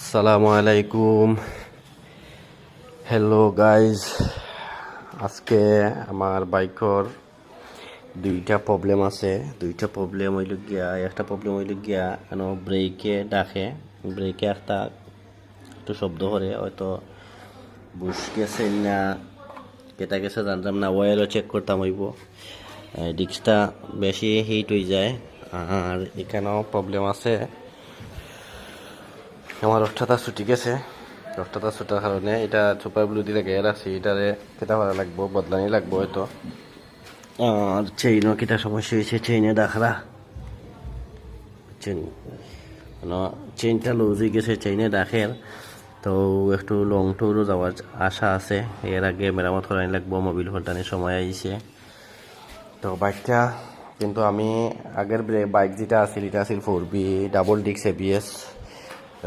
আসসালামু আলাইকুম। Hello guys, আজকে আমার বাইকর দুইটা প্রবলেম আছে। একটা প্রবলেম হইল গিয়া ব্রেকে ডাকে, ব্রেকে একটু শব্দ করে, হয়তো বুশ গেছে না কেটা গেছে জানতাম না। ওয়েলও চেক করতাম হইব, ডিস্কটা বেশি হিট হয়ে যায়। আর এখানেও প্রবলেম আছে, আমার রফটাটা ছুটি গেছে। রফটাটা ছুটার কারণে এটা সুপার ব্লু দিয়ে গেয়ে রাখছি, এটারে কেটা ভাড়া লাগবো, বদলানি লাগবো হয়তো। আর চেইনও কেটা সমস্যা হয়েছে, চেইনে ডাকরা চেইন চেইনটা লুজ হয়ে গেছে, চেইনে ডাকের। তো একটু লং ট্যুরও যাওয়ার আশা আছে, এর আগে মেরামত করানি লাগবো, মোবিল ফলটানির সময় আইছে। তো বাইকটা কিন্তু আমি আগের বাইক যেটা আছিল এটা আছিল 4B ডাবল ডিস্ক ABS।